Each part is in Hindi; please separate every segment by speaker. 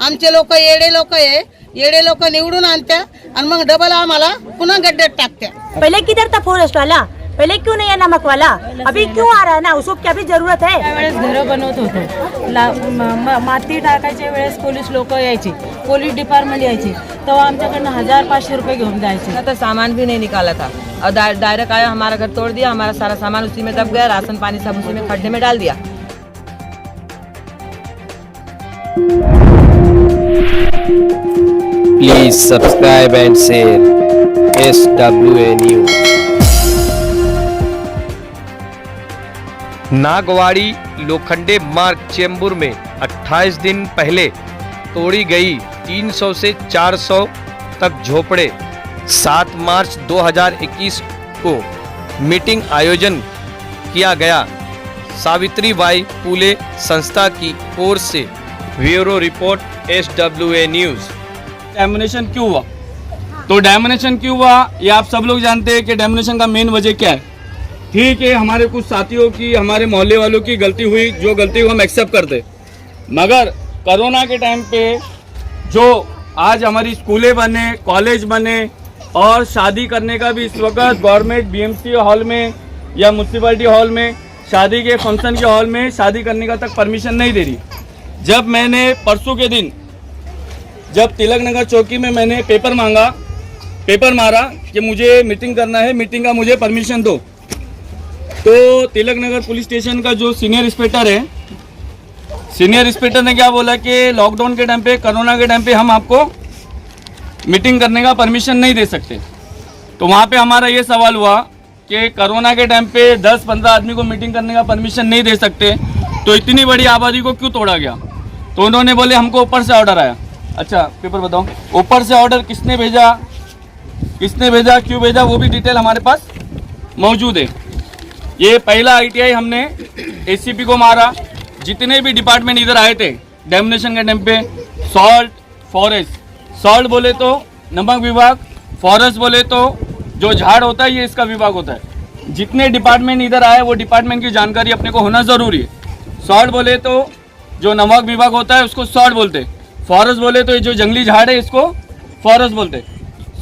Speaker 1: आमचे लोक येडे लोक निवडून आणत्या आणि मग डबल आम्हाला पुन्हा गड्ड्यात टाकत्या।
Speaker 2: पहले किधर था फॉरेस्ट वाला, पहले क्यों नहीं है नमक वाला, अभी क्यों आ रहा है ना, उसको क्या भी जरूरत है।
Speaker 3: त्यावेळेस घरं बनवत होतो, माती टाकायच्या वेळेस पोलीस लोक यायचे, पोलीस डिपार्टमेंट यायचे, तेव्हा आमच्याकडनं 1000-500 रुपये घेऊन जायचे।
Speaker 4: तो सामान भी नहीं निकाला था और डायरेक्ट आया, हमारा घर तोड़ दिया, हमारा सारा सामान उसी में दब गया, राशन पानी सब उसी में खड्डे में डाल दिया।
Speaker 5: Please subscribe and share SWA News। नागवाड़ी Lokhande मार्ग चेंबूर में 28 दिन पहले तोड़ी गई 300 से 400 तक झोपड़े 7 मार्च 2021 को मीटिंग आयोजन किया गया। सावित्रीबाई फुले संस्था की ओर से। Bureau report SWA news.
Speaker 6: डैमिनेशन क्यों हुआ? तो डैमिनेशन क्यों हुआ ये आप सब लोग जानते हैं कि डैमिनेशन का मेन वजह क्या है। ठीक है, हमारे कुछ साथियों की, हमारे मोहल्ले वालों की गलती हुई, जो गलती को हम एक्सेप्ट करते, मगर कोरोना के टाइम पे जो आज हमारी स्कूलें बने, कॉलेज बने और शादी करने का भी इस वक्त गवर्नमेंट BMC हॉल में या म्यूनसिपैलिटी हॉल में, शादी के फंक्शन के हॉल में शादी करने का तक परमिशन नहीं दे रही। जब मैंने परसों के दिन जब तिलक नगर चौकी में मैंने पेपर मारा कि मुझे मीटिंग करना है, मीटिंग का मुझे परमिशन दो, तो तिलक नगर पुलिस स्टेशन का जो सीनियर इंस्पेक्टर है, सीनियर इंस्पेक्टर ने क्या बोला कि लॉकडाउन के टाइम पे, कोरोना के टाइम पे हम आपको मीटिंग करने का परमिशन नहीं दे सकते। तो वहाँ पे हमारा ये सवाल हुआ कि कोरोना के टाइम पे 10-15 आदमी को मीटिंग करने का परमिशन नहीं दे सकते, तो इतनी बड़ी आबादी को क्यों तोड़ा गया? तो उन्होंने बोले हमको ऊपर से ऑर्डर आया। अच्छा पेपर बताओ, ऊपर से ऑर्डर किसने भेजा, क्यों भेजा, वो भी डिटेल हमारे पास मौजूद है। ये पहला ITI हमने ACP को मारा। जितने भी डिपार्टमेंट इधर आए थे डैमिनेशन के टाइम पे, सॉल्ट, फॉरेस्ट, सॉल्ट बोले तो नमक विभाग, फॉरेस्ट बोले तो जो झाड़ होता है ये इसका विभाग होता है। जितने डिपार्टमेंट इधर आए वो डिपार्टमेंट की जानकारी अपने को होना ज़रूरी है। सॉल्ट बोले तो जो नमक विभाग होता है उसको सॉल्ट बोलते, फॉरेस्ट बोले तो ये जो जंगली झाड़ है इसको फॉरेस्ट बोलते।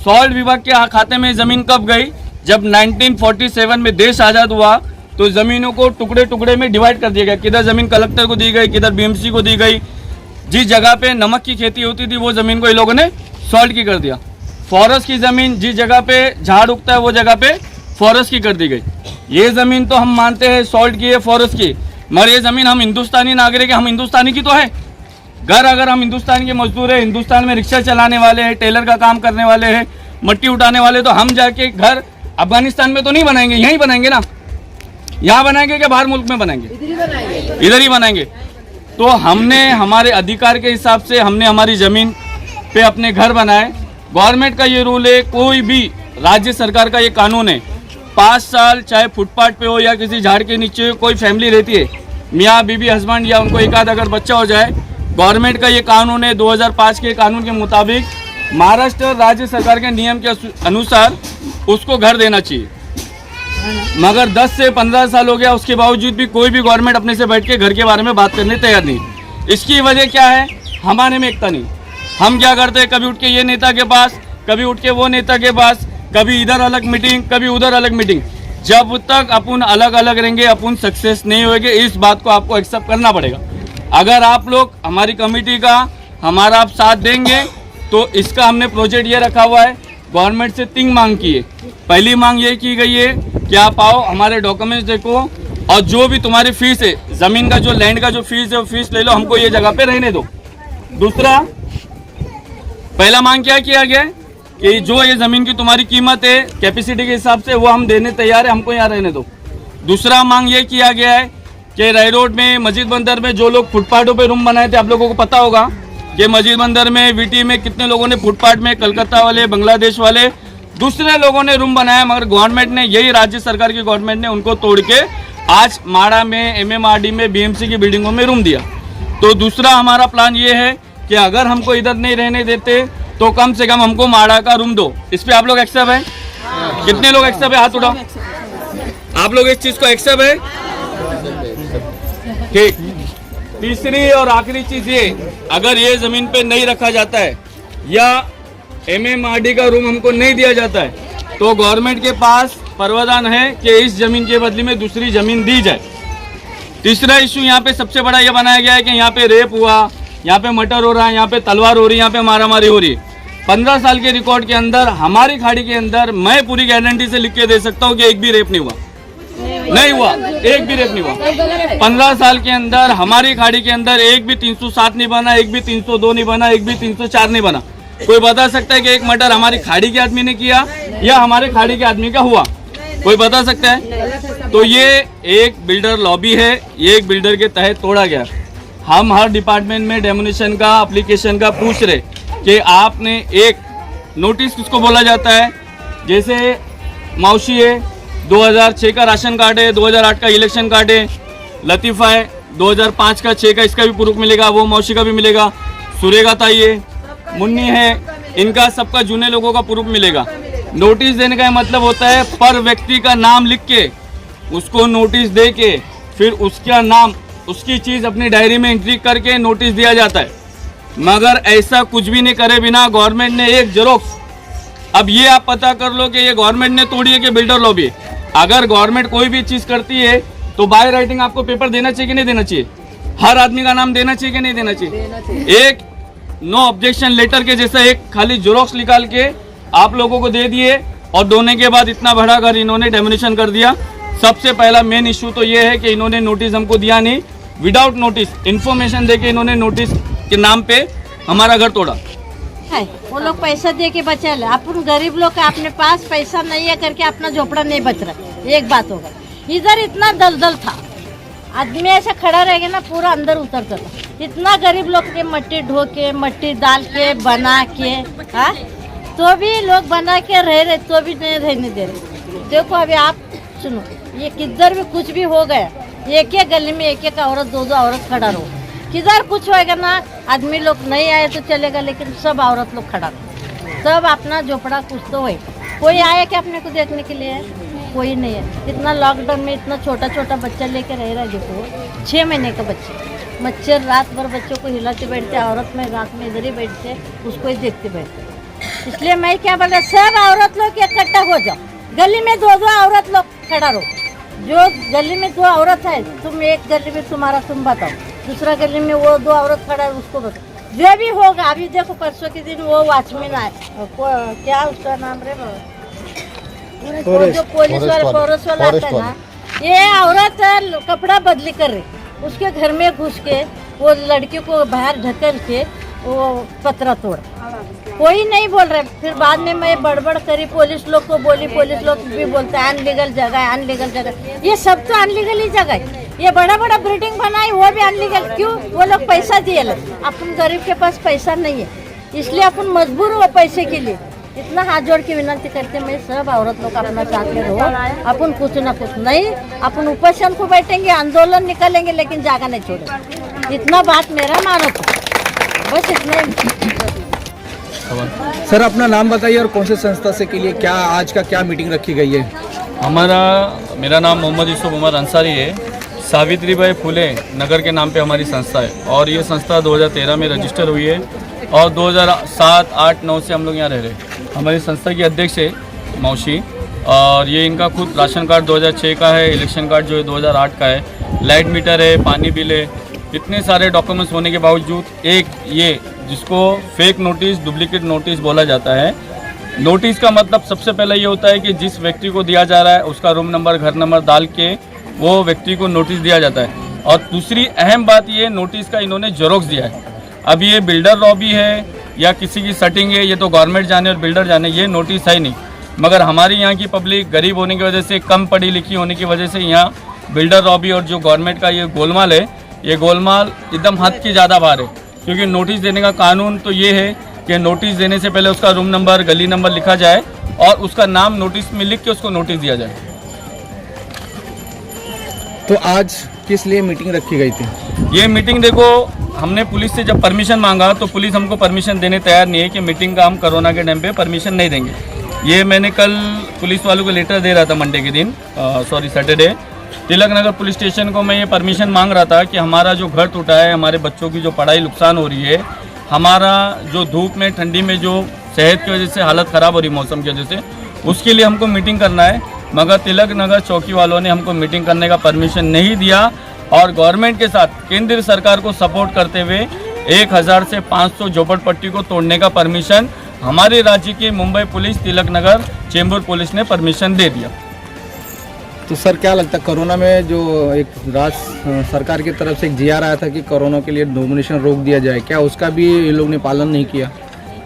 Speaker 6: सॉल्ट विभाग के खाते में ज़मीन कब गई? जब 1947 में देश आज़ाद हुआ तो ज़मीनों को टुकड़े टुकड़े में डिवाइड कर दिया गया। किधर ज़मीन कलेक्टर को दी गई, किधर BMC को दी गई। जिस जगह पे नमक की खेती होती थी वो ज़मीन को ये लोगों ने सॉल्ट की कर दिया। फॉरेस्ट की ज़मीन जिस जगह पे झाड़ उगता है वो जगह पे फॉरेस्ट की कर दी गई। ये ज़मीन तो हम मानते हैं सॉल्ट की है, फॉरेस्ट की, मगर ये ज़मीन हम हिंदुस्तानी नागरिक है, हम हिंदुस्तानी की तो है। घर अगर हम हिंदुस्तान के मजदूर हैं, हिंदुस्तान में रिक्शा चलाने वाले हैं, टेलर का काम करने वाले हैं, मट्टी उठाने वाले, तो हम जाके घर अफगानिस्तान में तो नहीं बनाएंगे, यहीं बनाएंगे ना। यहाँ बनाएंगे क्या बाहर मुल्क में बनाएंगे? इधर ही बनाएंगे। तो हमने हमारे अधिकार के हिसाब से हमने हमारी ज़मीन पे अपने घर बनाए। गवर्नमेंट का ये रूल है, कोई भी राज्य सरकार का ये कानून है, 5 साल चाहे फुटपाथ पे हो या किसी झाड़ के नीचे कोई फैमिली रहती है, मियाँ बीबी हस्बैंड या उनको एक आध अगर बच्चा हो जाए, गवर्नमेंट का ये कानून है 2005 के कानून के मुताबिक महाराष्ट्र राज्य सरकार के नियम के अनुसार उसको घर देना चाहिए। मगर 10 से 15 साल हो गया, उसके बावजूद भी कोई भी गवर्नमेंट अपने से बैठ के घर के बारे में बात करने तैयार नहीं। इसकी वजह क्या है? हमारे में एकता नहीं। हम क्या करते हैं, कभी उठ के ये नेता के पास, कभी उठ के वो नेता के पास, कभी इधर अलग मीटिंग, कभी उधर अलग मीटिंग। जब तक अपन अलग अलग रहेंगे अपन सक्सेस नहीं होंगे। इस बात को आपको एक्सेप्ट करना पड़ेगा। अगर आप लोग हमारी कमेटी का हमारा आप साथ देंगे तो इसका हमने प्रोजेक्ट ये रखा हुआ है। गवर्नमेंट से 3 मांग की है। पहली मांग ये की गई है कि आप आओ, हमारे डॉक्यूमेंट्स देखो और जो भी तुम्हारी फीस है, ज़मीन का जो लैंड का जो फीस है वो फीस ले लो, हमको ये जगह पे रहने दो। दूसरा, पहला मांग क्या किया गया कि जो ये ज़मीन की तुम्हारी कीमत है कैपेसिटी के हिसाब से वो हम देने तैयार है, हमको यहाँ रहने दो। दूसरा मांग ये किया गया है कि राय रोड में, मस्जिद बंदर में जो लोग फुटपाथों पे रूम बनाए थे, आप लोगों को पता होगा कि मस्जिद बंदर में, VT में कितने लोगों ने फुटपाथ में, कलकत्ता वाले, बांग्लादेश वाले, दूसरे लोगों ने रूम बनाया, मगर गवर्नमेंट ने, यही राज्य सरकार की गवर्नमेंट ने उनको तोड़ के आज माड़ा में, MMRD में, BMC की बिल्डिंगों में रूम दिया। तो दूसरा हमारा प्लान ये है कि अगर हमको इधर नहीं रहने देते तो कम से कम हमको माड़ा का रूम दो। इस पर आप लोग एक्सेप्ट है? कितने लोग एक्सेप्ट है? हाथ उठाओ। आप लोग इस चीज़ को एक्सेप्ट है? ठीक। तीसरी और आखिरी चीज ये, अगर ये जमीन पे नहीं रखा जाता है या MMRD का रूम हमको नहीं दिया जाता है तो गवर्नमेंट के पास प्रावधान है कि इस जमीन के बदले में दूसरी जमीन दी जाए। तीसरा इशू यहाँ पे सबसे बड़ा ये बनाया गया है कि यहाँ पे रेप हुआ, यहाँ पे मर्डर हो रहा है, यहाँ पे तलवार हो रही है, यहाँ पे मारामारी हो रही है। 15 साल के रिकॉर्ड के अंदर हमारी खाड़ी के अंदर मैं पूरी गारंटी से लिख के दे सकता हूँ कि एक भी रेप नहीं हुआ, नहीं हुआ, एक भी रेप नहीं हुआ। 15 साल के अंदर हमारी खाड़ी के अंदर एक भी 307 नहीं बना, एक भी 302 नहीं बना, एक भी 304 नहीं बना। कोई बता सकता है कि एक मर्डर हमारी खाड़ी के आदमी ने किया या हमारे खाड़ी के आदमी का हुआ? कोई बता सकता है? तो ये एक बिल्डर लॉबी है, ये एक बिल्डर के तहत तोड़ा गया। हम हर डिपार्टमेंट में डेमोनेशन का एप्लीकेशन का पूछ रहे कि आपने एक नोटिस किसको बोला जाता है, जैसे मौसी है 2006 का राशन कार्ड है, 2008 का इलेक्शन कार्ड है, लतीफ़ा है 2005 का 6 का, इसका भी प्रूफ मिलेगा, वो मौसी का भी मिलेगा, सुरेगा ताई है, मुन्नी है, इनका सबका जूने लोगों का प्रूफ मिलेगा। नोटिस देने का मतलब होता है पर व्यक्ति का नाम लिख के उसको नोटिस दे के फिर उसका नाम उसकी चीज़ अपनी डायरी में एंट्री करके नोटिस दिया जाता है। मगर ऐसा कुछ भी नहीं करे बिना गवर्नमेंट ने एक जेरोक्स, अब ये आप पता कर लो कि ये गवर्नमेंट ने तोड़ी है कि बिल्डर लॉबी है। अगर गवर्नमेंट कोई भी चीज़ करती है तो बाय राइटिंग आपको पेपर देना चाहिए कि नहीं देना चाहिए? हर आदमी का नाम देना चाहिए कि नहीं देना चाहिए? एक नो ऑब्जेक्शन लेटर के जैसा एक खाली जेरोक्स निकाल के आप लोगों को दे दिए और दोने के बाद इतना बड़ा घर इन्होंने डेमोनेशन कर दिया। सबसे पहला मेन इशू तो ये है कि इन्होंने नोटिस हमको दिया नहीं, विदाउट नोटिस इन्फॉर्मेशन देके इन्होंने नोटिस के नाम पे हमारा घर तोड़ा
Speaker 7: है। वो लोग पैसा दे के बचा ले, अपन गरीब लोग का अपने पास पैसा नहीं है करके अपना झोपड़ा नहीं बच रहा। एक बात होगा, इधर इतना दलदल था, आदमी ऐसा खड़ा रहेगा ना पूरा अंदर उतरता था। इतना गरीब लोग के मट्टी ढो के मट्टी डाल के बना के हाँ तो भी लोग बना के रह रहे तो भी नहीं रहने दे रहे। देखो अभी आप सुनो, ये किधर भी कुछ भी हो गया, एक एक गली में एक एक औरत दो दो औरत खड़ा रहो, किधर कुछ होएगा ना आदमी लोग नहीं आए तो चलेगा, लेकिन सब औरत लोग खड़ा रहो, सब अपना झोपड़ा कुछ तो होए। कोई आया क्या अपने को देखने के लिए? कोई नहीं है। इतना लॉकडाउन में इतना छोटा छोटा बच्चा लेके रह रहा है, देखो 6 महीने का बच्चा, मच्छर रात भर बच्चों को हिलाते बैठते, औरत में रात में इधर ही बैठते, उसको ही देखते बैठते। इसलिए मैं क्या बोल रहा, सब औरत लोग इकट्ठा हो जाओ, गली में दो दो औरत लोग खड़ा रहो। जो गली में 2 औरत है, तुम एक गली में तुम्हारा तुम बताओ, दूसरा गली में वो 2 औरत खड़ा है उसको बताओ, जो भी होगा। अभी देखो परसों के दिन वो वॉचमैन आए, क्या उसका नाम रे, जो पुलिस वाला फॉरेस्ट वाला आता है ना, ये औरत कपड़ा बदली कर रही, उसके घर में घुस के वो लड़की को बाहर ढकल के वो पतरा तोड़, कोई नहीं बोल रहे। फिर बाद में मैं बड़बड़ करी, पुलिस लोग को बोली, पुलिस लोग भी बोलते हैं अनलीगल जगह है, अनलीगल जगह। ये सब तो अनलीगल ही जगह है। ये बड़ा बड़ा बिल्डिंग बनाई वो भी अनलीगल, क्यों? वो लोग पैसा दिए लोग, अपन गरीब के पास पैसा नहीं है, इसलिए अपन मजबूर हो पैसे के लिए। इतना हाथ जोड़ के विनती करते मैं सब औरत लोग अपना साथ में रहो, अपन कुछ ना कुछ नहीं, अपन उपोषण को बैठेंगे, आंदोलन निकालेंगे, लेकिन जागा नहीं छोड़ेंगे। इतना बात मेरा मानो तो बस इतना ही।
Speaker 8: सर अपना नाम बताइए और कौन से संस्था से के लिए क्या आज का क्या मीटिंग रखी गई है?
Speaker 6: मेरा नाम मोहम्मद यूसुफ उमर अंसारी है। सावित्रीबाई फुले नगर के नाम पे हमारी संस्था है और ये संस्था 2013 में रजिस्टर हुई है और 2007, 8, 9 से हम लोग यहाँ रह रहे हैं। हमारी संस्था की अध्यक्ष है मौसी, और ये इनका खुद राशन कार्ड 2006 का है, इलेक्शन कार्ड जो है 2008 का है, लाइट मीटर है, पानी बिल है। इतने सारे डॉक्यूमेंट्स होने के बावजूद एक ये जिसको फेक नोटिस, डुप्लीकेट नोटिस बोला जाता है। नोटिस का मतलब सबसे पहले ये होता है कि जिस व्यक्ति को दिया जा रहा है उसका रूम नंबर, घर नंबर डाल के वो व्यक्ति को नोटिस दिया जाता है। और दूसरी अहम बात ये, नोटिस का इन्होंने जेरोक्स दिया है। अब ये बिल्डर लॉबी है या किसी की सेटिंग है, ये तो गवर्नमेंट जाने और बिल्डर जाने, ये नोटिस है नहीं। मगर हमारी यहाँ की पब्लिक गरीब होने की वजह से, कम पढ़ी लिखी होने की वजह से यहाँ बिल्डर लॉबी और जो गवर्नमेंट का ये गोलमाल है, ये गोलमाल एकदम हद की ज़्यादा बाहर है। क्योंकि नोटिस देने का कानून तो ये है कि नोटिस देने से पहले उसका रूम नंबर, गली नंबर लिखा जाए और उसका नाम नोटिस में लिख के उसको नोटिस दिया जाए।
Speaker 8: तो आज किस लिए मीटिंग रखी गई थी?
Speaker 6: ये मीटिंग देखो, हमने पुलिस से जब परमिशन मांगा तो पुलिस हमको परमिशन देने तैयार नहीं है कि मीटिंग का हम कोरोना के टाइम पे परमिशन नहीं देंगे। ये मैंने कल पुलिस वालों को लेटर दे रहा था मंडे के दिन, Saturday, Tilak Nagar police station को मैं ये परमिशन मांग रहा था कि हमारा जो घर टूटा है, हमारे बच्चों की जो पढ़ाई नुकसान हो रही है, हमारा जो धूप में ठंडी में जो सेहत की वजह से हालत ख़राब हो रही मौसम की वजह से, उसके लिए हमको मीटिंग करना है। मगर तिलक नगर चौकी वालों ने हमको मीटिंग करने का परमिशन नहीं दिया और गवर्नमेंट के साथ केंद्र सरकार को सपोर्ट करते हुए 1000 से 500 झोपड़पट्टी को तोड़ने का परमिशन हमारे राज्य की मुंबई पुलिस, तिलक नगर चेंबूर पुलिस ने परमिशन दे दिया।
Speaker 8: तो सर क्या लगता है कोरोना में जो एक राज्य सरकार की तरफ से एक GR आया था कि कोरोना के लिए डोमिनेशन रोक दिया जाए, क्या उसका भी ये लोग ने पालन नहीं किया?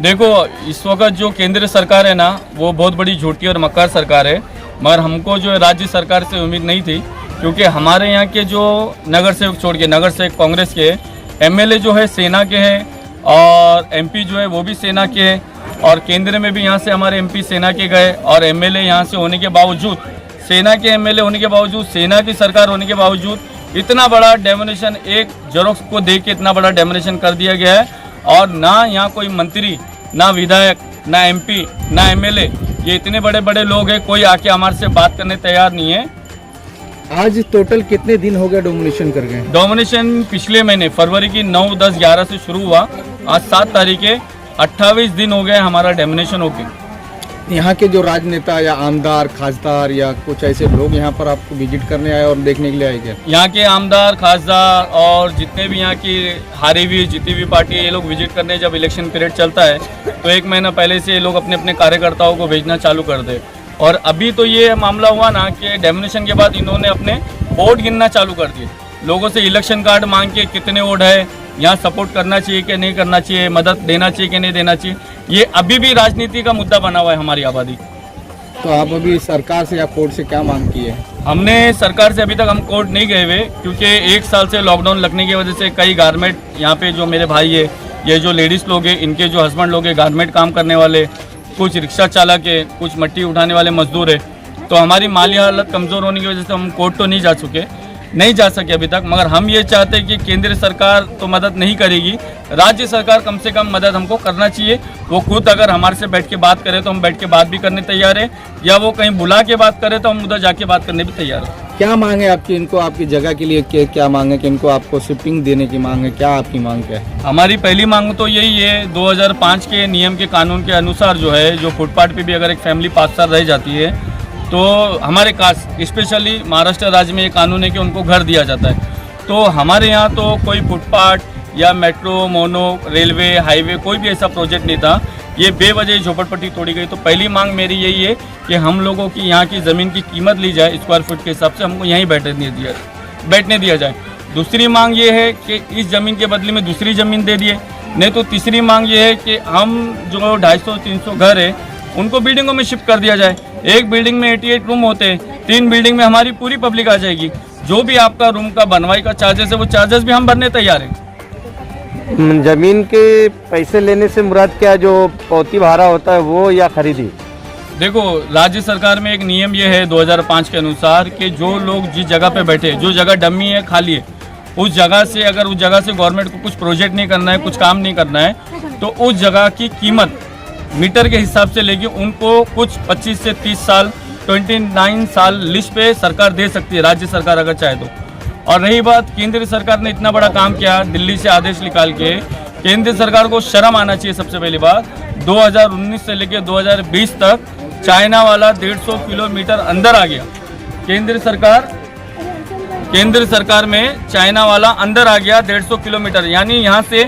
Speaker 6: देखो, इस वक्त जो केंद्र सरकार है ना, वो बहुत बड़ी झूठी और मक्कार सरकार है। मगर हमको जो राज्य सरकार से उम्मीद नहीं थी, क्योंकि हमारे यहाँ के जो नगर सेवक छोड़ के नगर सेवक कांग्रेस के, MLA जो है सेना के हैं और MP जो है वो भी सेना के हैं और केंद्र में भी यहाँ से हमारे MP सेना के गए और MLA यहाँ से होने के बावजूद, सेना के MLA होने के बावजूद, सेना की सरकार होने के बावजूद इतना बड़ा डेमोनेशन, एक जेरोक्स को देख के इतना बड़ा डेमोनेशन कर दिया गया है और ना यहाँ कोई मंत्री, ना विधायक, ना MP, ना MLA, ये इतने बड़े बड़े लोग हैं, कोई आके हमारे से बात करने तैयार नहीं है।
Speaker 8: आज टोटल कितने दिन हो गए डोमिनेशन कर गए?
Speaker 6: डोमिनेशन पिछले महीने फरवरी की 9, 10, 11 से शुरू हुआ, आज 7 तारीख है, 28 दिन हो गए हमारा डोमिनेशन होके।
Speaker 8: यहाँ के जो राजनेता या आमदार, खासदार या कुछ ऐसे लोग यहाँ पर आपको विजिट करने आए और देखने के लिए आए क्या?
Speaker 6: यहाँ के आमदार, खासदार और जितने भी यहाँ की हारी हुई जीती हुई पार्टी, ये लोग विजिट करने जब इलेक्शन पीरियड चलता है तो 1 महीना पहले से ये लोग अपने अपने कार्यकर्ताओं को भेजना चालू कर दे। और अभी तो ये मामला हुआ ना कि डेमोनेशन के बाद इन्होंने अपने वोट गिनना चालू कर दिए, लोगों से इलेक्शन कार्ड मांग के कितने वोट है, यहाँ सपोर्ट करना चाहिए कि नहीं करना चाहिए, मदद देना चाहिए कि नहीं देना चाहिए, ये अभी भी राजनीति का मुद्दा बना हुआ है हमारी आबादी।
Speaker 8: तो आप अभी सरकार से या कोर्ट से क्या मांग की है?
Speaker 6: हमने सरकार से अभी तक हम कोर्ट नहीं गए हुए, क्योंकि 1 साल से लॉकडाउन लगने की वजह से कई गारमेंट, यहाँ पे जो मेरे भाई है, ये जो लेडीज़ लोग हैं, इनके जो हस्बैंड लोग हैं गारमेंट काम करने वाले, कुछ रिक्शा चालक है, कुछ मट्टी उठाने वाले मजदूर है, तो हमारी माली हालत कमज़ोर होने की वजह से हम कोर्ट तो नहीं जा सके अभी तक। मगर हम ये चाहते हैं कि केंद्र सरकार तो मदद नहीं करेगी, राज्य सरकार कम से कम मदद हमको करना चाहिए। वो खुद अगर हमारे से बैठ के बात करे तो हम बैठ के बात भी करने तैयार है, या वो कहीं बुला के बात करे तो हम उधर जाके बात करने भी तैयार है।
Speaker 8: क्या मांग है आपकी? इनको आपकी जगह के लिए क्या मांग है कि इनको आपको शिफ्टिंग देने की मांग है? क्या आपकी मांग क्या है?
Speaker 6: हमारी पहली मांग तो यही है, 2005 के नियम के कानून के अनुसार जो है, जो फुटपाथ पे भी अगर एक फैमिली 5 साल रह जाती है तो हमारे कास्ट स्पेशली महाराष्ट्र राज्य में ये कानून है कि उनको घर दिया जाता है। तो हमारे यहाँ तो कोई फुटपाथ या मेट्रो, मोनो, रेलवे, हाईवे कोई भी ऐसा प्रोजेक्ट नहीं था, ये बेवजह झोपड़पट्टी तोड़ी गई। तो पहली मांग मेरी यही है कि हम लोगों की यहाँ की ज़मीन की कीमत ली जाए, स्क्वायर फुट के हिसाब से हमको यहीं बैठने दिया जाए। दूसरी मांग ये है कि इस ज़मीन के बदले में दूसरी ज़मीन दे दिए। नहीं तो तीसरी मांग ये है कि हम जो 250-300 घर है उनको बिल्डिंगों में शिफ्ट कर दिया जाए। एक बिल्डिंग में 88 रूम होते हैं, 3 बिल्डिंग में हमारी पूरी पब्लिक आ जाएगी। जो भी आपका रूम का बनवाई का चार्जेस है वो चार्जेस भी हम भरने तैयार हैं।
Speaker 9: जमीन के पैसे लेने से मुराद क्या, जो पौती भाड़ा होता है वो या खरीदी?
Speaker 6: देखो, राज्य सरकार में एक नियम ये है 2005 के अनुसार कि जो लोग जिस जगह पे बैठे, जो जगह डमी है, खाली है, उस जगह से अगर उस जगह से गवर्नमेंट को कुछ प्रोजेक्ट नहीं करना है, कुछ काम नहीं करना है, तो उस जगह की कीमत मीटर के हिसाब से लेगी। उनको कुछ 25 से 30 साल 29 साल लिस्ट पे सरकार दे सकती है, राज्य सरकार अगर चाहे तो। और रही बात, केंद्र सरकार ने इतना बड़ा काम किया, दिल्ली से आदेश निकाल के, केंद्र सरकार को शर्म आना चाहिए। सबसे पहली बात, 2019 से लेकर 2020 तक चाइना वाला 150 किलोमीटर अंदर आ गया। केंद्र सरकार में चाइना वाला अंदर आ गया 150 किलोमीटर, यानी यहाँ से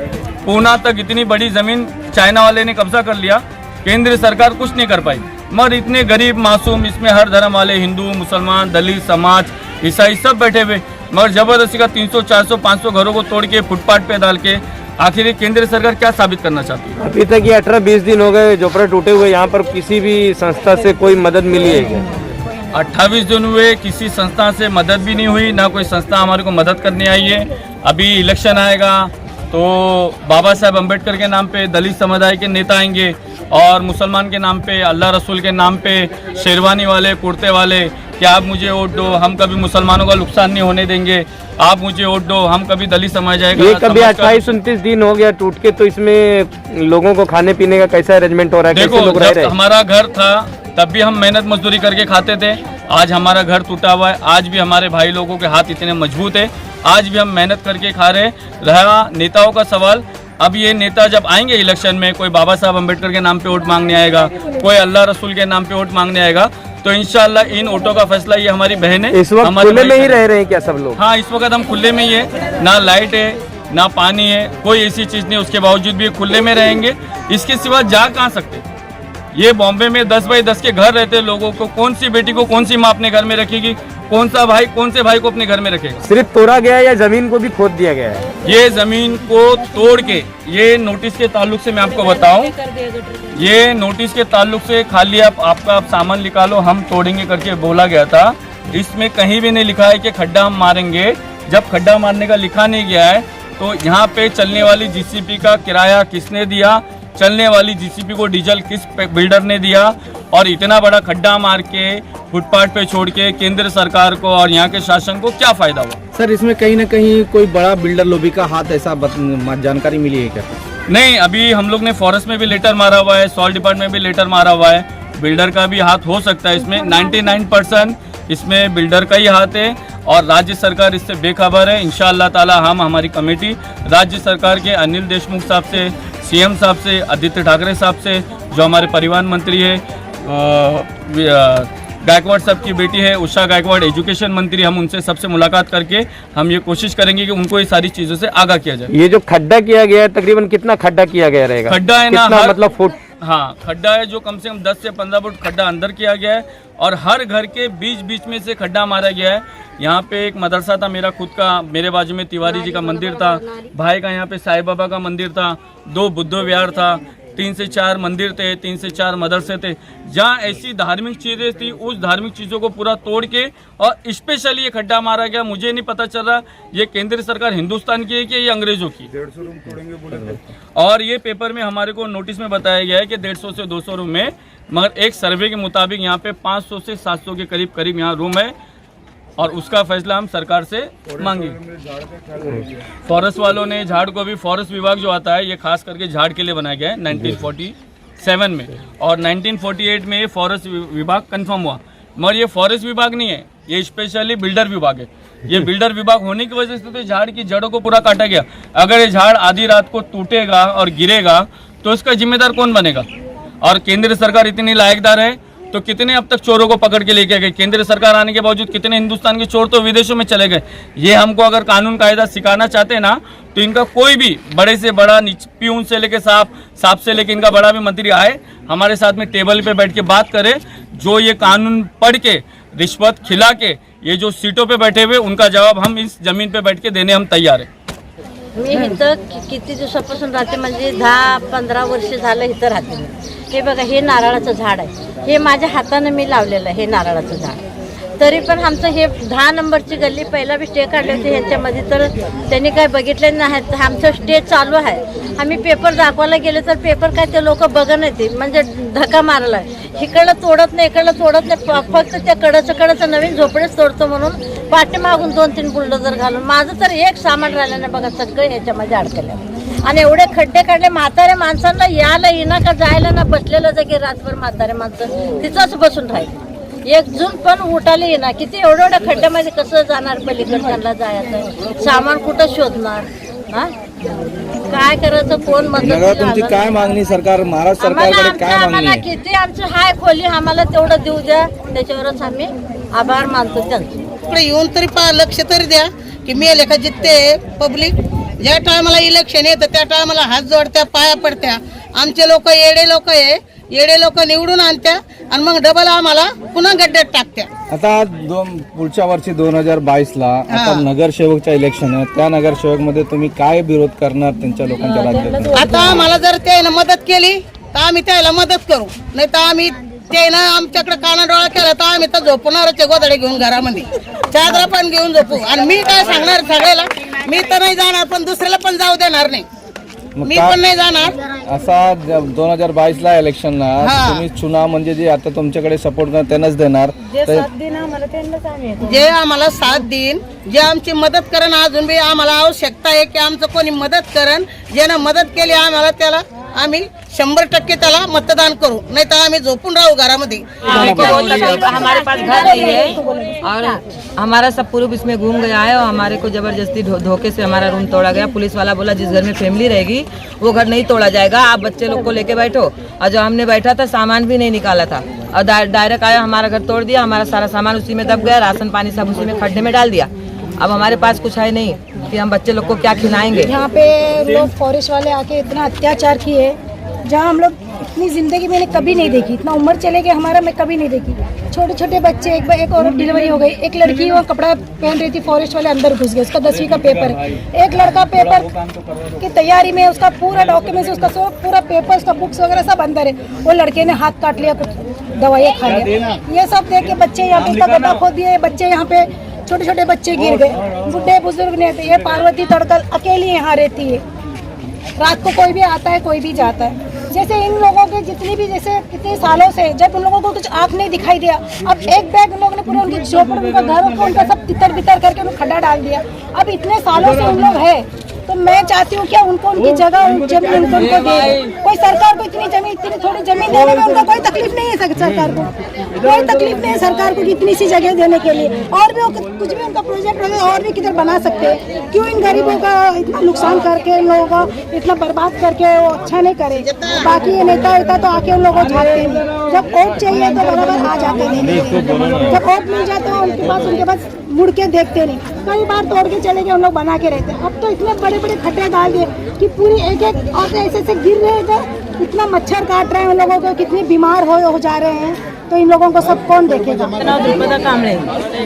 Speaker 6: पूना तक इतनी बड़ी ज़मीन चाइना वाले ने कब्जा कर लिया। केंद्र सरकार कुछ नहीं कर पाई। मगर इतने गरीब मासूम, इसमें हर धर्म वाले, हिंदू, मुसलमान, दलित समाज, ईसाई सब बैठे हुए, मगर जबरदस्ती का 300, 400, 500 घरों को तोड़ के फुटपाथ पे डाल के आखिर केंद्र सरकार क्या साबित करना चाहती है?
Speaker 9: अभी तक ये 18-20 दिन हो गए झोपड़े टूटे हुए, यहाँ पर किसी भी संस्था से कोई मदद मिली है क्या?
Speaker 6: 28 दिन हुए, किसी संस्था से मदद भी नहीं हुई, ना कोई संस्था हमारे को मदद करने आई है। अभी इलेक्शन आएगा तो बाबा साहब अम्बेडकर के नाम पे दलित समुदाय के नेता आएंगे और मुसलमान के नाम पे, अल्लाह रसूल के नाम पे शेरवानी वाले, कुर्ते वाले कि आप मुझे वोट दो, हम कभी मुसलमानों का नुकसान नहीं होने देंगे, आप मुझे वोट दो, हम कभी दलित समाज जाएगा।
Speaker 9: ये कभी 28-29 दिन हो गया टूट के, तो इसमें लोगों को खाने पीने का कैसा अरेंजमेंट हो रहा है?
Speaker 6: देखो, जब हमारा घर था तब भी हम मेहनत मजदूरी करके खाते थे, आज हमारा घर टूटा हुआ है, आज भी हमारे भाई लोगों के हाथ इतने मजबूत है, आज भी हम मेहनत करके खा रहे हैं। रहा नेताओं का सवाल, अब ये नेता जब आएंगे इलेक्शन में, कोई बाबा साहब अम्बेडकर के नाम पे वोट मांगने आएगा, कोई अल्लाह रसूल के नाम पे वोट मांगने आएगा, तो इंशाल्लाह इन वोटों का फैसला ये हमारी बहन है।
Speaker 9: इस वक्त खुले में ही रह रहे हैं क्या सब लोग?
Speaker 6: हाँ, इस वक्त हम खुले में ही है, ना लाइट है ना पानी है, कोई ऐसी चीज़ नहीं, उसके बावजूद भी खुले में रहेंगे। इसके सिवा जा कहाँ सकते? ये बॉम्बे में 10 बाई 10 के घर रहते लोगों को, कौन सी बेटी को कौन सी माँ अपने घर में रखेगी, कौन सा भाई कौन से भाई को अपने घर में रखेगा?
Speaker 9: सिर्फ तोड़ा गया है या जमीन को भी खोद दिया गया है?
Speaker 6: ये जमीन को तोड़ के, ये नोटिस के ताल्लुक से मैं आपको बताऊं, ये नोटिस के ताल्लुक से खाली आपका सामान निकालो, हम तोड़ेंगे करके बोला गया था। इसमें कहीं भी नहीं लिखा है कि खड्डा हम मारेंगे। जब खड्डा मारने का लिखा नहीं गया है तो यहाँ पे चलने वाली जीसीपी का किराया किसने दिया, चलने वाली जीसीपी को डीजल किस बिल्डर ने दिया, और इतना बड़ा खड्डा मार के फुटपाथ पे छोड़ के केंद्र सरकार को और यहाँ के शासन को क्या फायदा हुआ?
Speaker 8: सर, इसमें कहीं ना कहीं कोई बड़ा बिल्डर लॉबी का हाथ, ऐसा जानकारी मिली है क्या?
Speaker 6: नहीं, अभी हम लोग ने फॉरेस्ट में भी लेटर मारा हुआ है, सॉइल डिपार्टमेंट में भी लेटर मारा हुआ है, बिल्डर का भी हाथ हो सकता है इसमें। 99% इसमें बिल्डर का ही हाथ है और राज्य सरकार इससे बेखबर है। इंशाअल्लाह ताला हम, हमारी कमेटी राज्य सरकार के अनिल देशमुख साहब से, सीएम साहब से, आदित्य ठाकरे साहब से, जो हमारे परिवहन मंत्री है, गायकवाड़ साहब की बेटी है उषा गायकवाड़, एजुकेशन मंत्री, हम उनसे सबसे मुलाकात करके हम ये कोशिश करेंगे कि उनको ये सारी चीज़ों से आगाह किया जाए।
Speaker 9: ये जो खड्डा किया गया है, तकरीबन कितना खड्डा किया गया रहेगा?
Speaker 6: खड्डा है ना,
Speaker 9: मतलब फुट?
Speaker 6: हाँ, खड्डा है जो कम से कम 10 से 15 फुट खड्डा अंदर किया गया है और हर घर के बीच बीच में से खड्डा मारा गया है। यहाँ पे एक मदरसा था मेरा खुद का, मेरे बाजू में तिवारी जी का मंदिर था, भाई का यहाँ पे साईं बाबा का मंदिर था, 2 बुद्ध विहार था, 3 से 4 मंदिर थे, 3 से 4 मदरसे थे। जहाँ ऐसी धार्मिक चीज़ें थी, उस धार्मिक चीज़ों को पूरा तोड़ के और स्पेशली ये खड्डा मारा गया। मुझे नहीं पता चल रहा ये केंद्र सरकार हिंदुस्तान की है कि ये अंग्रेजों की। 150 रूम तोड़ेंगे और ये पेपर में हमारे को नोटिस में बताया गया है कि 150 से 200 रूम में, मगर एक सर्वे के मुताबिक यहाँ पे 500 से 700 के करीब यहाँ रूम है और उसका फैसला हम सरकार से मांगेंगे। फॉरेस्ट वालों ने झाड़ को भी, फॉरेस्ट विभाग जो आता है ये खास करके झाड़ के लिए बनाया गया है 1947 में, और 1948 में ये फॉरेस्ट विभाग कंफर्म हुआ, मगर ये फॉरेस्ट विभाग नहीं है, ये स्पेशली बिल्डर विभाग है। ये बिल्डर विभाग होने की वजह से तो झाड़ की जड़ों को पूरा काटा गया। अगर ये झाड़ आधी रात को टूटेगा और गिरेगा तो इसका जिम्मेदार कौन बनेगा? और केंद्र सरकार इतनी लायकदार है तो कितने अब तक चोरों को पकड़ के लेके गए? केंद्र सरकार आने के बावजूद कितने हिंदुस्तान के चोर तो विदेशों में चले गए। ये हमको अगर कानून कायदा सिखाना चाहते हैं ना, तो इनका कोई भी बड़े से बड़ा, प्यून से लेके साहब से लेके इनका बड़ा भी मंत्री आए, हमारे साथ में टेबल पे बैठ के बात करे, जो ये कानून पढ़ के रिश्वत खिला के ये जो सीटों पे बैठे हुए, उनका जवाब हम इस जमीन पे बैठ के देने हम तैयार है।
Speaker 7: मी इथं किती दिवसापासून राहते, म्हणजे 10-15 वर्ष झालं इथं राहते मी। हे बघा, हे नारळाचं झाड आहे, हे माझ्या हाताने मी लावलेलं आहे हे नारळाचं झाड। तरी पण आमचं हे 10 नंबरची गल्ली पहिला बी स्टे काढले होते ह्यांच्यामध्ये, तर त्यांनी काय बघितले नाही। आमचं स्टे चालू आहे, आम्ही पेपर दाखवायला गेले तर पेपर काय ते लोक बघत नाही, म्हणजे धक्का मारला, इकडलं तोडत नाही इकडलं तोडत नाही, फक्त त्या कडचं नवीन झोपडेच तोडतो म्हणून पाठीमागून 2-3 बुलडोजर घालून माझं तर एक सामान राहिलं नाही बघा, सगळं ह्याच्यामध्ये अडकलं। आणि एवढे खड्डे काढले, म्हातारे माणसांना यायला येणं का जायला ना, बसलेलं जागी रातभर म्हातारे माणसं तिथंच बसून राहिले, एक जून पण उठायला येणार। किती एवढ्या खड्ड्यामध्ये कसं जाणार, पलीकडच्या जायचं, सामान कुठं शोधणार? हा, काय करायचं, कोण मदत?
Speaker 8: तुमची काय मागणी सरकार, महाराष्ट्र सरकारकडे काय मागणी
Speaker 7: आम्हाला
Speaker 8: आहे?
Speaker 7: किती आमची हाय खोली आम्हाला तेवढं देऊ द्या, त्याच्यावरच आम्ही आभार मानतो त्यांचं।
Speaker 1: इकडे येऊन तरी लक्ष तरी द्या की मेले का जिथे पब्लिक ज्या टायमाला इलेक्शन येतं त्या टायमाला हात जोडत्या, पाया पडत्या। आमचे लोक येडे लोक आहे, येडे लोक निवडून आणत्या आणि मग डबल आम्हाला पुन्हा गड्ड्यात टाकत्या।
Speaker 8: आता पुढच्या वर्षी 2022ला आता नगरसेवकच्या इलेक्शन आहे, त्या नगरसेवक मध्ये तुम्ही काय विरोध करणार त्यांच्या लोकांच्या राज्यात?
Speaker 1: आता आम्हाला जर त्यानं मदत केली तर आम्ही त्याला मदत करू, नाही तर आम्ही त्यानं आमच्याकडे कानाडोळा केला तर आम्ही तर झोपणारच गोधडे घेऊन घरामध्ये, चादरा पण घेऊन झोपू। आणि मी काय सांगणार सगळ्याला, मी तर नाही जाणार पण दुसऱ्याला पण जाऊ देणार नाही, मी पण नाही जाणार।
Speaker 8: असा 2022ला इलेक्शनला तुम्ही चुनाव म्हणजे जे आता तुमच्याकडे सपोर्ट करणार त्यांनाच देणार,
Speaker 1: जे आम्हाला साथ देईन, जे आमची मदत करण, अजून बी आम्हाला आवश्यकता आहे की आमचं कोणी मदत करण, ज्यानं मदत केली आम्हाला त्याला आम्ही 100% त्याला मतदान करू, नाही तर आम्ही झोपून राहू घरामध्ये.
Speaker 4: हमारे पास घर नहीं है और हमारा सब प्रूफ इसमें घूम गया है और हमारे को जबरदस्ती धोखे से हमारा रूम तोड़ा गया. पुलिस वाला बोला जिस घर में फैमिली रहेगी वो घर नहीं तोड़ा जाएगा, आप बच्चे लोग को लेके बैठो. और जो हमने बैठा था सामान भी नहीं निकाला था और डायरेक्ट आया, हमारा घर तोड़ दिया, हमारा सारा सामान उसी में दब गया, राशन पानी सब उसी में खड्डे में डाल दिया. अब हमारे पास कुछ है नहीं कि हम बच्चे लोग को क्या खिलाएंगे.
Speaker 2: यहाँ पे लोग फॉरेस्ट वाले आके इतना अत्याचार किए, जहाँ हम लोग इतनी जिंदगी मैंने कभी नहीं देखी, इतना उम्र चले गए हमारा, मैं कभी नहीं देखी. छोटे छोटे बच्चे, एक औरत डिलीवरी हो गई, एक लड़की वो कपड़ा पहन रही थी, फॉरेस्ट वाले अंदर घुस गए, उसका 10वीं का पेपर है. एक लड़का पेपर की तैयारी में, उसका पूरा डॉक्यूमेंट्स, उसका पूरा पेपर, उसका बुक्स वगैरह सब अंदर है, वो लड़के ने हाथ काट लिया, कुछ दवाइयाँ खा लिया. ये सब देख के बच्चे यहाँ पे इसका गड्ढा खोद दिए, बच्चे यहाँ पे छोटे छोटे बच्चे गिर गए, बुढ़े बुजुर्ग नहीं आते. ये पार्वती तड़कल अकेली यहाँ रहती है, रात को कोई भी आता है कोई भी जाता है. जैसे इन लोगों के जितनी भी, जैसे कितने सालों से जब उन लोगों को कुछ आँख नहीं दिखाई दिया, अब एक बैग उन लोगों ने पूरे उनकी झोपड़, उनका घर को उनका सब तितर बितर करके उन्हें खड्डा डाल दिया. अब इतने सालों से उन लोग है, तो मैं चाहती हूँ क्या उनको उनकी जगह जमीन उनको दे. कोई सरकार को इतनी जमीन, इतनी थोड़ी जमीन देने में उनका कोई तकलीफ नहीं है. सरकार को कोई तकलीफ नहीं है, सरकार को इतनी सी जगह देने के लिए. और भी कुछ भी उनका प्रोजेक्ट वगैरह और भी किधर बना सकते हैं. क्यों इन गरीबों का इतना नुकसान करके, इन लोगों का इतना बर्बाद करके वो अच्छा नहीं करे. बाकी ये नेता तो आके उन लोगों को झाड़ते हैं, जब वोट चाहिए तो बराबर आ जाते हैं, जब वोट मिल जाते हैं उनके पास मुड़ के देखते नहीं. कई बार तोड़ के चले गए, उन लोग बना के रहते हैं. अब तो इतने बड़े बड़े खड्डे डाल दिए कि पूरी एक और ऐसे ऐसे गिर रहे हैं, इतना मच्छर काट रहे हैं उन लोगों को, कितने बीमार हो जा रहे हैं. तो इन लोगों को सब कोण देखेगा.
Speaker 3: नाव द्रुपदा कांबळे.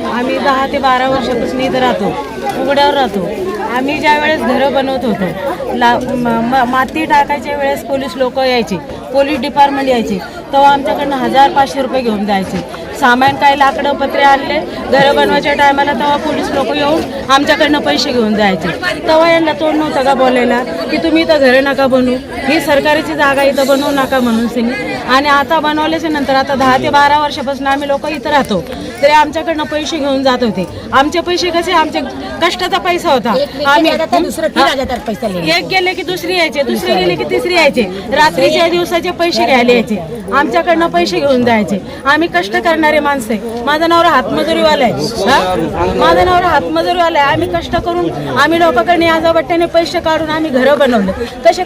Speaker 3: आम्ही 10 ते 12 वर्षापासून इथं राहतो, उघड्यावर राहतो. आम्ही ज्या वेळेस घरं बनवत होतो, माती टाकायच्या वेळेस पोलीस लोक यायचे, पोलीस डिपार्टमेंट यायचे, तेव्हा आमच्याकडनं 1500 रुपये घेऊन जायचे. सामान काय लाकडं पत्रे आणले घरं बनवायच्या टायमाला, तेव्हा पोलीस लोक येऊन आमच्याकडनं पैसे घेऊन जायचे. तेव्हा यांना तोंड नव्हतं का बोलायला की तुम्ही इथं घरं नका बनवू, ही सरकारची जागा इथं बनवू नका म्हणून सांगितलं. आणि आता बनवल्याच्या नंतर आता 10 ते 12 वर्षापासून आम्ही लोक इथं राहतो, तरी आमच्याकडनं पैसे घेऊन जात होते. आमचे पैसे कसे, आमच्या कष्टाचा पैसा होता. आम्ही एक गेले की दुसरी यायचे, दुसरे गेले की तिसरी यायचे, रात्रीच्या दिवसाचे पैसे घ्यायला यायचे, आमच्याकडनं पैसे घेऊन जायचे. आम्ही कष्ट करणारे माणसं आहे. माझा नवरा हातमजुरीवाला आहे, माझा नवरा हातमजुरीवाला आहे. आम्ही कष्ट करून आम्ही लोकांकडे आजाबट्ट्याने पैसे काढून आम्ही घरं बनवले. कसे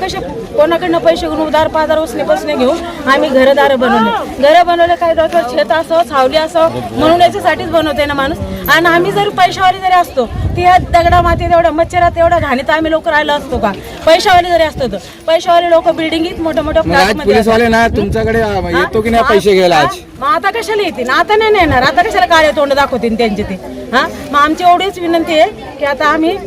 Speaker 3: कोणाकडनं पैसे घेऊन उधार पाधार उसने घेऊन आम्ही घरदार बनवले. काही डोक्यावर छेत असो, सावली असो म्हणून याच्यासाठीच बनवते ना माणूस. आणि आम्ही जर पैशावाले जरी असतो, त्या दगडा मातीत एवढ्या मच्छरात एवढ्या घाणीत आम्ही लोक राहिलो असतो का? पैशावाले जरी असतो तर पैशावाले लोक बिल्डिंगीत मोठ्या मोठ्या
Speaker 8: पुलिस वाले ना तुमच्याकडे येतो की नाही पैसे घ्यायला आज?
Speaker 3: मग आता कशाला येतील? आता नाही येणार. आता कशाला काळे तोंड दाखवतील त्यांचे ते. मग आमची एवढीच विनंती आहे की आता आम्ही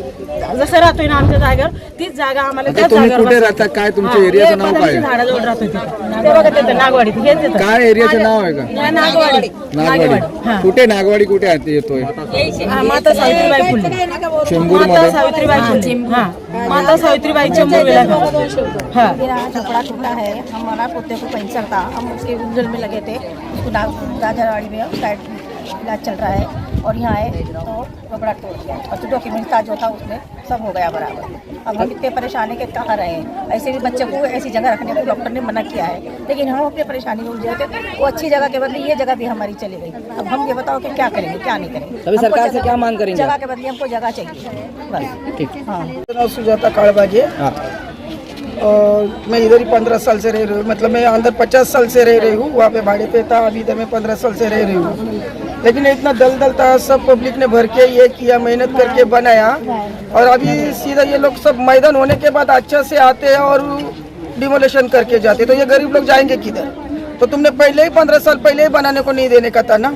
Speaker 3: जसं राहतोय ना आमच्या जागेवर, तीच जागा आम्हाला त्याच जागेवर.
Speaker 8: कुठे राहता? काय तुमच्या एरियाचं नाव काय?
Speaker 3: झाडाजवळ राहतोय ते बघा, तिथं नागवाडीत. हेच येतं
Speaker 8: काय एरियाचं नाव आहे का?
Speaker 3: नागवाडी.
Speaker 8: कुठे नागवाडी कुठे आहे येतोय?
Speaker 3: माता सावित्रीबाई फुले,
Speaker 8: चेंबूर
Speaker 3: माता सावित्रीबाई फुले. माता सावित्रीबाई चेंबूर विला. हाँ,
Speaker 2: कपड़ा टूटा है, हमारा पोते को कैंसर था, हम उसके उज्जवल में लगे थे, उसको राजावाड़ी में उसका इलाज चल रहा है. और यहाँ आए तो कपड़ा तोड़ दिया और जो डॉक्यूमेंट था जो था उसमें सब हो गया बराबर. अब हम इतने परेशानी के कहाँ रहे हैं. ऐसे भी बच्चे को ऐसी जगह रखने को डॉक्टर ने मना किया है, लेकिन हम अपनी परेशानी में उलझे थे. वो अच्छी जगह के बदले ये जगह भी हमारी चली गई. अब हम ये बताओ कि क्या करेंगे क्या नहीं करेंगे.
Speaker 8: अभी सरकार से क्या मांग करेंगे?
Speaker 2: जगह के बदले हमको जगह चाहिए बस. हाँ,
Speaker 10: सुजाता काड़बाजी. और मैं इधर ही 15 साल से रह रही हूँ. मतलब मैं अंदर 50 साल से रह रही हूँ, वहाँ पे भाड़े पे था. अभी इधर मैं 15 साल से रह रही हूँ. लेकिन इतना दलदल था, सब पब्लिक ने भर के ये किया, मेहनत करके बनाया. और अभी सीधा ये लोग सब मैदान होने के बाद अच्छा से आते हैं और डिमोलेशन करके जाते. तो ये गरीब लोग जाएंगे किधर? तो तुमने पहले ही 15 साल पहले ही बनाने को नहीं देने का था ना.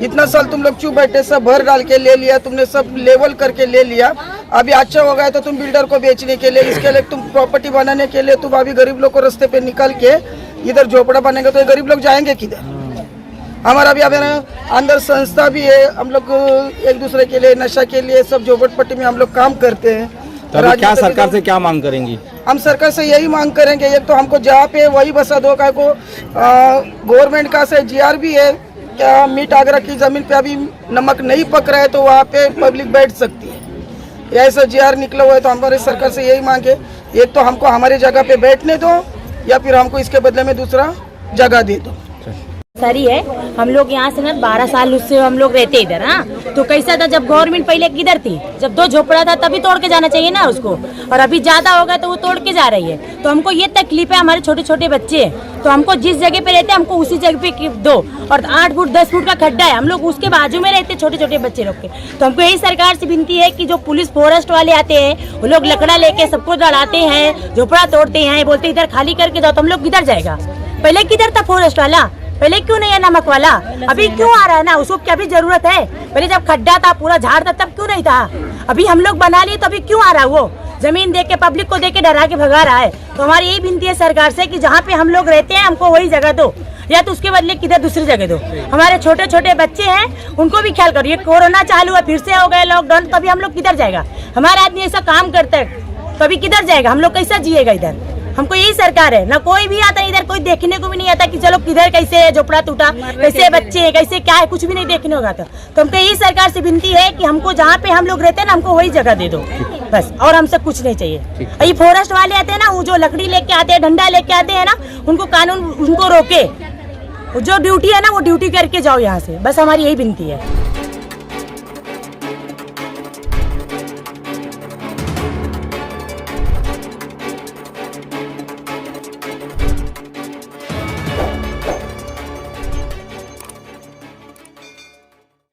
Speaker 10: इतना साल तुम लोग चुप बैठे, सब भर डाल के ले लिया तुमने, सब लेवल करके ले लिया. अभी अच्छा हो गया तो तुम बिल्डर को बेचने के लिए, इसके लिए तुम प्रॉपर्टी बनाने के लिए तुम अभी गरीब लोग को रास्ते पे निकाल के इधर झोपड़ा बनेंगे. तो ये गरीब लोग जाएंगे किधर? हमारा भी अभी अंदर संस्था भी है, हम लोग एक दूसरे के लिए, नशा के लिए, सब झोपड़पट्टी में हम लोग काम करते हैं.
Speaker 8: तो क्या सरकार से क्या मांग करेंगी?
Speaker 10: हम सरकार से यही मांग करेंगे, एक तो हमको जहाँ पे वही बसा दो. का को गवर्नमेंट का से GR भी है क्या, मीट आगरा की जमीन पे अभी नमक नहीं पक रहा है तो वहाँ पे पब्लिक बैठ सकती है. ऐसा GR निकला हुआ है. तो हमारे सरकार से यही मांगे, एक तो हमको हमारी जगह पे बैठने दो, या फिर हमको इसके बदले में दूसरा जगह दे दो।
Speaker 11: सारी है। हम लोग यहाँ से ना 12 साल उससे हम लोग रहते इधर। हाँ, तो कैसा था जब गवर्नमेंट पहले किधर थी, जब 2 झोपड़ा था तभी तोड़ के जाना चाहिए ना उसको, और अभी ज्यादा हो गया तो वो तोड़ के जा रही है। तो हमको ये तकलीफ है, हमारे छोटे छोटे बच्चे हैं, तो हमको जिस जगह पे रहते हैं हमको उसी जगह पे दो। और 8 फुट 10 फुट का खड्डा है, हम लोग उसके बाजू में रहते छोटे छोटे बच्चे लोग के। तो हमको यही सरकार से विनती है कि जो पुलिस फॉरेस्ट वाले आते हैं वो लोग लकड़ा लेके सबको लड़ाते हैं, झोपड़ा तोड़ते हैं, बोलते इधर खाली करके जाओ, तो हम लोग किधर जाएगा। पहले किधर था फॉरेस्ट वाला, पहले क्यों नहीं है नमक वाला, अभी क्यों आ रहा है ना, उसको क्या भी जरूरत है। पहले जब खड्डा था पूरा झाड़ था तब क्यों नहीं था, अभी हम लोग बना लिए तो अभी क्यों आ रहा है वो, जमीन दे के पब्लिक को दे के डरा के भगा रहा है। तो हमारी यही विनती है सरकार से कि जहाँ पे हम लोग रहते हैं हमको वही जगह दो, या तो उसके बदले किधर दूसरी जगह दो। हमारे छोटे छोटे बच्चे हैं उनको भी ख्याल करो, ये कोरोना चालू है फिर से हो गया लॉकडाउन, तभी हम लोग किधर जाएगा। हमारा आदमी ऐसा काम करता है तो अभी किधर जाएगा, हम लोग कैसा जिएगा इधर। हमको यही सरकार है ना, कोई भी आता इधर, कोई देखने को भी नहीं आता कि चलो किधर कैसे है झोपड़ा टूटा, कैसे बच्चे हैं, कैसे क्या है, कुछ भी नहीं देखने होगा। तो हमको यही सरकार से विनती है कि हमको जहाँ पे हम लोग रहते हैं ना हमको वही जगह दे दो बस, और हमसे कुछ नहीं चाहिए। ये फॉरेस्ट वाले आते हैं ना, वो जो लकड़ी लेके आते हैं, डंडा लेके आते हैं ना, उनको कानून उनको रोके, जो ड्यूटी है ना वो ड्यूटी करके जाओ यहाँ से, बस हमारी यही विनती है।